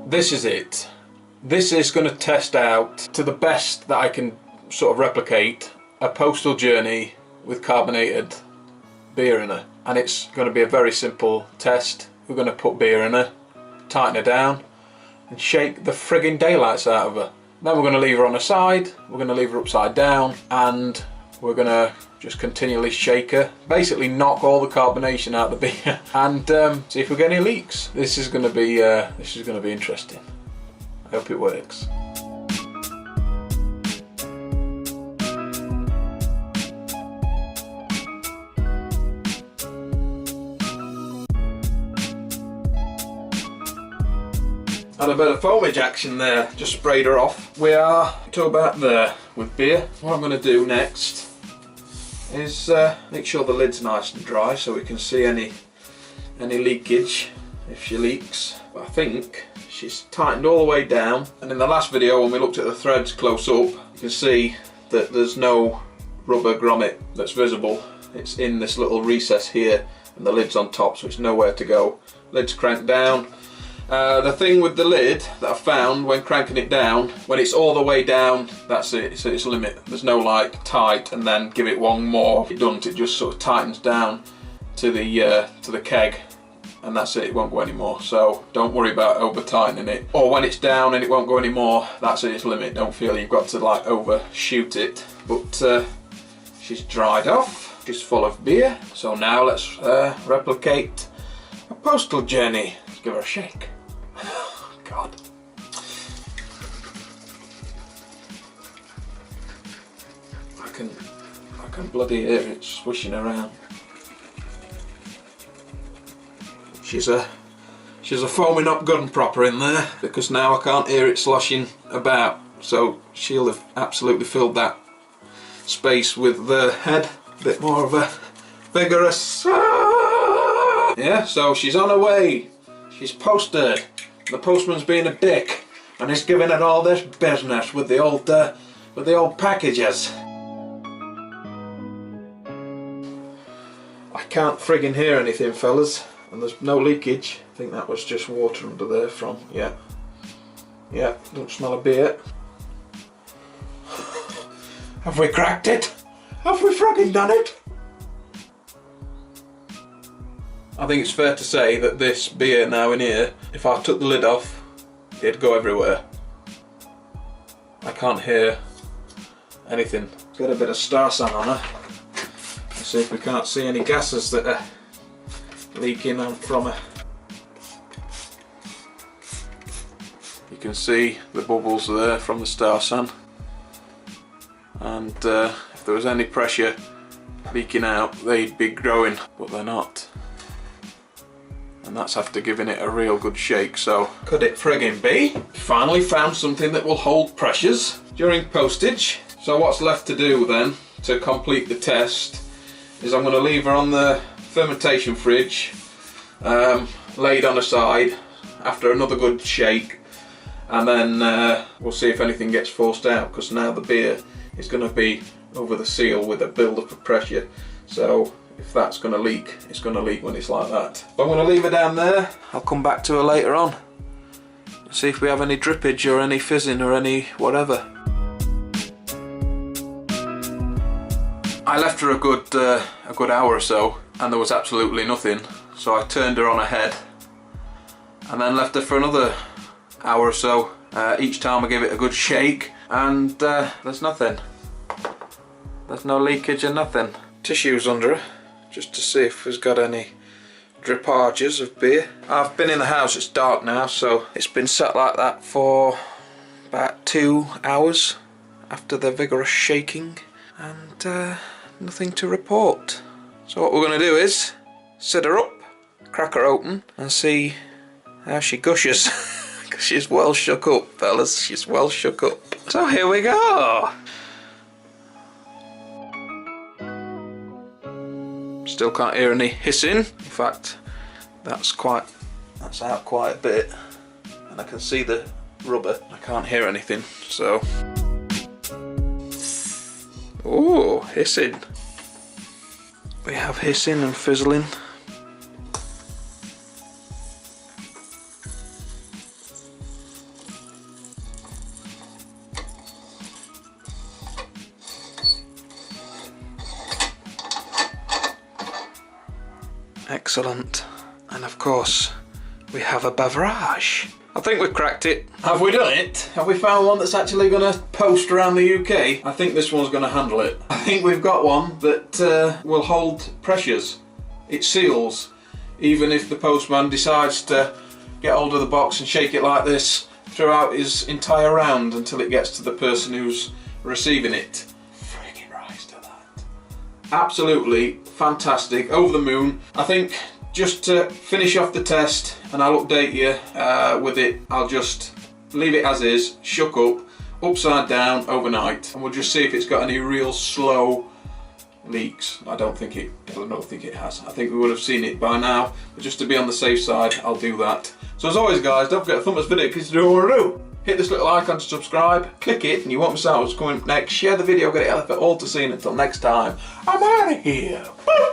this is it. This is going to test out to the best that I can sort of replicate a postal journey with carbonated beer in her. And it's going to be a very simple test. We're going to put beer in her, tighten her down, and shake the friggin' daylights out of her. Then we're going to leave her on her side, we're going to leave her upside down, and we're going to just continually shake her. Basically knock all the carbonation out of the beer and see if we get any leaks. This is going to be interesting. I hope it works. Had a bit of foamage action there, just sprayed her off. We are to about there with beer. What I'm going to do next is make sure the lid's nice and dry so we can see any leakage if she leaks. But I think she's tightened all the way down, and in the last video when we looked at the threads close up, you can see that there's no rubber grommet that's visible. It's in this little recess here and the lid's on top, so it's nowhere to go. Lid's cranked down. The thing with the lid that I found when cranking it down, when it's all the way down, that's it, it's its limit. There's no like tight and then give it one more. It doesn't, it just sort of tightens down to the keg, and that's it, it won't go anymore. So don't worry about over tightening it. Or when it's down and it won't go anymore, that's its limit. Don't feel you've got to like overshoot it. But she's dried off, she's full of beer. So now let's replicate a postal journey. Let's give her a shake. God. I can bloody hear it swishing around. She's a foaming up good and proper in there, because now I can't hear it sloshing about. So she'll have absolutely filled that space with the head. A bit more of a vigorous. Yeah, so she's on her way. She's posted. The postman's being a dick and he's giving it all this business with the old packages. I can't friggin' hear anything, fellas, and there's no leakage. I think that was just water under there from, yeah, don't smell a beer. Have we cracked it? Have we friggin' done it? I think it's fair to say that this beer now in here, if I took the lid off, it'd go everywhere. I can't hear anything. Let's get a bit of Star San on her. Let's see if we can't see any gases that are leaking on from her. You can see the bubbles there from the Star San. And if there was any pressure leaking out, they'd be growing, but they're not. And that's after giving it a real good shake, so could it friggin' be? Finally found something that will hold pressures during postage. So what's left to do then to complete the test is I'm going to leave her on the fermentation fridge, laid on her side after another good shake, and then we'll see if anything gets forced out, because now the beer is going to be over the seal with a build-up of pressure. So if that's going to leak, it's going to leak when it's like that. But I'm going to leave her down there. I'll come back to her later on, see if we have any drippage or any fizzing or any whatever. I left her a good hour or so and there was absolutely nothing, so I turned her on her head and then left her for another hour or so. Each time I give it a good shake, and there's nothing. There's no leakage and nothing. Tissues under her, just to see if we've got any drippages of beer. I've been in the house, it's dark now, so it's been sat like that for about 2 hours after the vigorous shaking, and nothing to report. So what we're going to do is sit her up, crack her open, and see how she gushes. Because she's well shook up, fellas, she's well shook up. So here we go. Still can't hear any hissing. In fact, that's out quite a bit, and I can see the rubber. I can't hear anything, so. Oh, hissing. We have hissing and fizzling. Excellent. And of course, we have a beverage. I think we've cracked it. Have we done it? Have we found one that's actually going to post around the UK? I think this one's going to handle it. I think we've got one that will hold pressures. It seals, even if the postman decides to get hold of the box and shake it like this throughout his entire round until it gets to the person who's receiving it. Freaking rise to that. Absolutely fantastic, over the moon. I think just to finish off the test, and I'll update you with it, I'll just leave it as is, shook up, upside down overnight, and we'll just see if it's got any real slow leaks. I don't think it has. I think we would have seen it by now, but just to be on the safe side, I'll do that. So as always guys, don't forget to thumb this video because you know what to do. Hit this little icon to subscribe, click it, and you won't miss out what's coming next. Share the video, get it out for all to see, and until next time, I'm out of here. Boop.